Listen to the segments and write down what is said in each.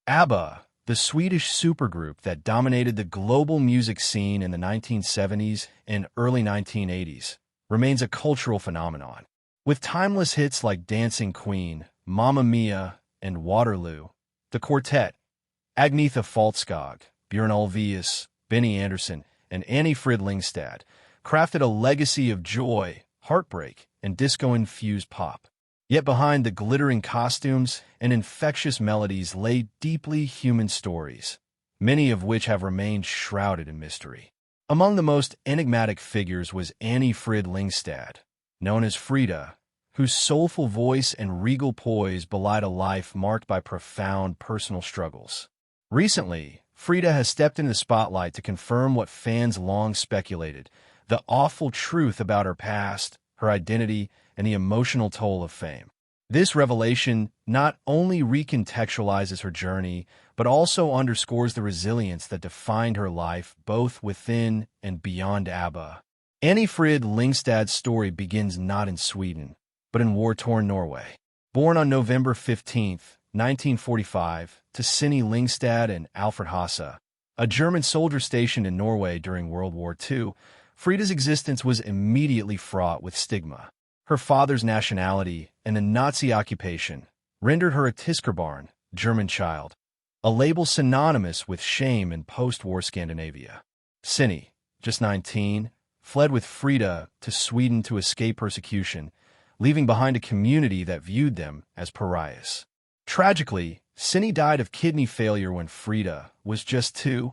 ABBA, the Swedish supergroup that dominated the global music scene in the 1970s and early 1980s, remains a cultural phenomenon. With timeless hits like Dancing Queen, Mamma Mia, and Waterloo, the quartet, Agnetha Fältskog, Björn Ulvaeus, Benny Andersson, and Anni-Frid Lyngstad, crafted a legacy of joy, heartbreak, and disco-infused pop. Yet behind the glittering costumes and infectious melodies lay deeply human stories, many of which have remained shrouded in mystery. Among the most enigmatic figures was Anni-Frid Lyngstad, known as Frida, whose soulful voice and regal poise belied a life marked by profound personal struggles. Recently, Frida has stepped into the spotlight to confirm what fans long speculated: the awful truth about her past, her identity, and the emotional toll of fame. This revelation not only recontextualizes her journey, but also underscores the resilience that defined her life both within and beyond ABBA. Anni-Frid Lyngstad's story begins not in Sweden, but in war-torn Norway. Born on November 15, 1945, to Anni Lyngstad and Alfred Hasse, a German soldier stationed in Norway during World War II, Frida's existence was immediately fraught with stigma. Her father's nationality and the Nazi occupation rendered her a Tiskerbarn, German child, a label synonymous with shame in post-war Scandinavia. Anni, just 19, fled with Frida to Sweden to escape persecution, leaving behind a community that viewed them as pariahs. Tragically, Anni died of kidney failure when Frida was just 2,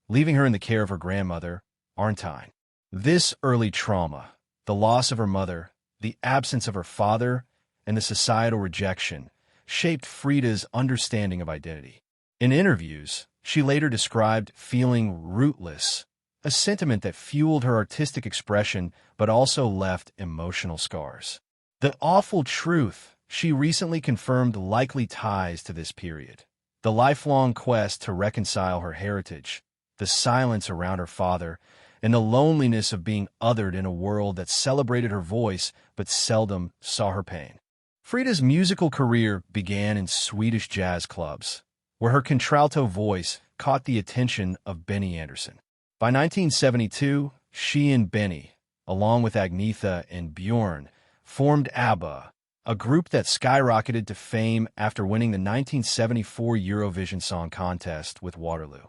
leaving her in the care of her grandmother, Arntine. This early trauma, the loss of her mother, the absence of her father, and the societal rejection, shaped Frida's understanding of identity. In interviews, she later described feeling rootless, a sentiment that fueled her artistic expression but also left emotional scars. The awful truth she recently confirmed likely ties to this period: the lifelong quest to reconcile her heritage, the silence around her father, and the loneliness of being othered in a world that celebrated her voice but seldom saw her pain. Frida's musical career began in Swedish jazz clubs, where her contralto voice caught the attention of Benny Andersson. By 1972, she and Benny, along with Agnetha and Björn, formed ABBA, a group that skyrocketed to fame after winning the 1974 Eurovision Song Contest with Waterloo.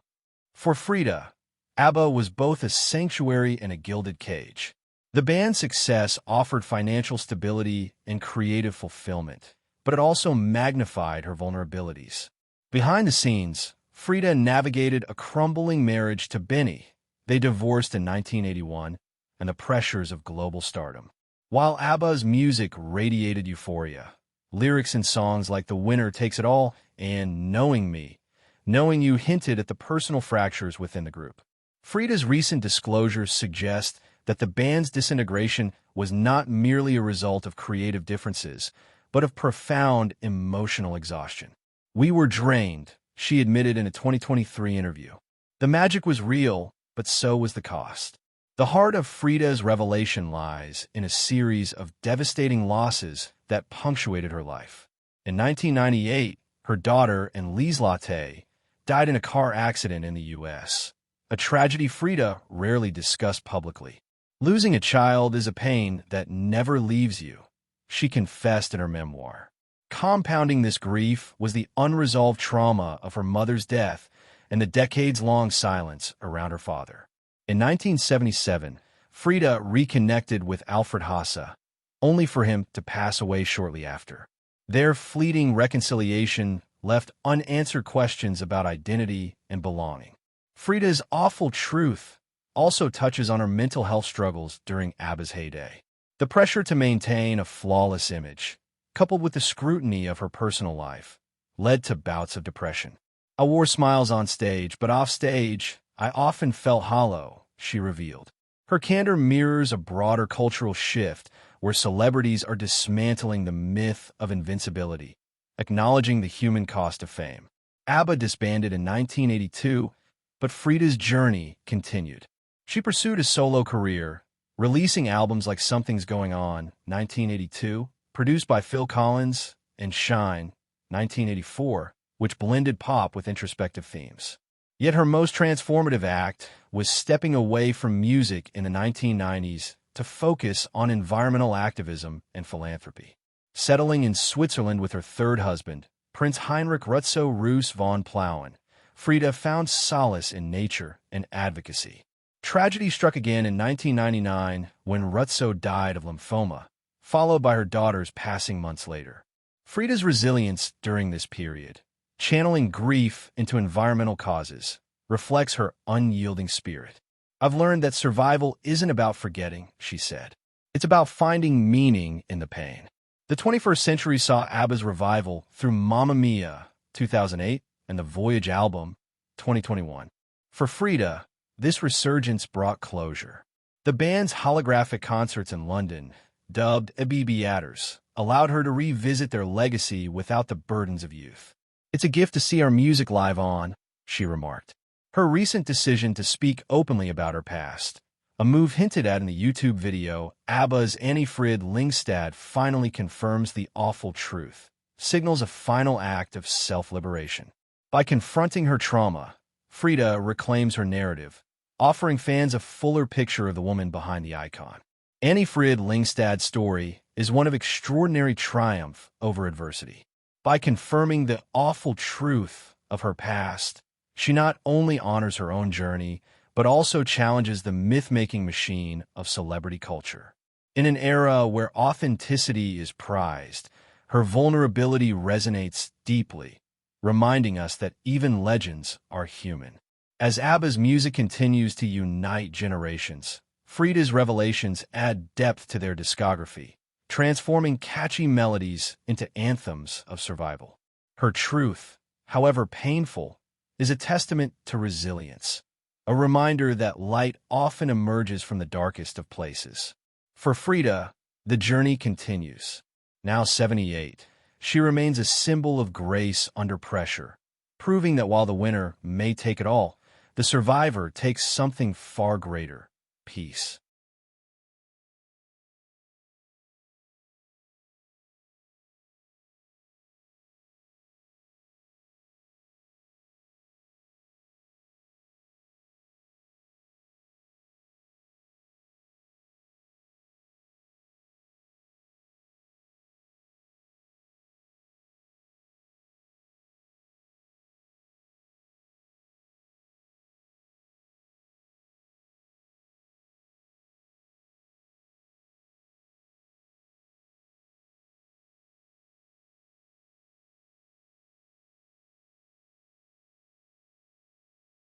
For Frida, ABBA was both a sanctuary and a gilded cage. The band's success offered financial stability and creative fulfillment, but it also magnified her vulnerabilities. Behind the scenes, Frida navigated a crumbling marriage to Benny. They divorced in 1981, and the pressures of global stardom. While ABBA's music radiated euphoria, lyrics in songs like The Winner Takes It All and Knowing Me, Knowing You hinted at the personal fractures within the group. Frida's recent disclosures suggest that the band's disintegration was not merely a result of creative differences, but of profound emotional exhaustion. "We were drained," she admitted in a 2023 interview. "The magic was real, but so was the cost." The heart of Frida's revelation lies in a series of devastating losses that punctuated her life. In 1998, her daughter and Liselotte died in a car accident in the U.S., a tragedy Frida rarely discussed publicly. "Losing a child is a pain that never leaves you," she confessed in her memoir. Compounding this grief was the unresolved trauma of her mother's death and the decades-long silence around her father. In 1977, Frida reconnected with Alfred Hasse, only for him to pass away shortly after. Their fleeting reconciliation left unanswered questions about identity and belonging. Frida's awful truth also touches on her mental health struggles during ABBA's heyday. The pressure to maintain a flawless image, coupled with the scrutiny of her personal life, led to bouts of depression. "I wore smiles on stage, but off stage, I often felt hollow," she revealed. Her candor mirrors a broader cultural shift where celebrities are dismantling the myth of invincibility, acknowledging the human cost of fame. ABBA disbanded in 1982, but Frida's journey continued. She pursued a solo career, releasing albums like Something's Going On, 1982, produced by Phil Collins, and Shine, 1984, which blended pop with introspective themes. Yet her most transformative act was stepping away from music in the 1990s to focus on environmental activism and philanthropy. Settling in Switzerland with her third husband, Prince Heinrich Rutzow Roos von Plauen, Frida found solace in nature and advocacy. Tragedy struck again in 1999 when Rutzow died of lymphoma, followed by her daughter's passing months later. Frida's resilience during this period, channeling grief into environmental causes, reflects her unyielding spirit. "I've learned that survival isn't about forgetting," she said. "It's about finding meaning in the pain." The 21st century saw ABBA's revival through Mamma Mia, 2008, and the Voyage album, 2021. For Frida, this resurgence brought closure. The band's holographic concerts in London, dubbed ABBA, allowed her to revisit their legacy without the burdens of youth. "It's a gift to see our music live on," she remarked. Her recent decision to speak openly about her past, a move hinted at in the YouTube video, ABBA's Anni-Frid Lyngstad, finally confirms the awful truth, signals a final act of self-liberation. By confronting her trauma, Frida reclaims her narrative, offering fans a fuller picture of the woman behind the icon. Anni-Frid Lyngstad's story is one of extraordinary triumph over adversity. By confirming the awful truth of her past, she not only honors her own journey, but also challenges the myth-making machine of celebrity culture. In an era where authenticity is prized, her vulnerability resonates deeply, reminding us that even legends are human. As ABBA's music continues to unite generations, Frida's revelations add depth to their discography, transforming catchy melodies into anthems of survival. Her truth, however painful, is a testament to resilience, a reminder that light often emerges from the darkest of places. For Frida, the journey continues. Now 78, she remains a symbol of grace under pressure, proving that while the winner may take it all, the survivor takes something far greater: peace.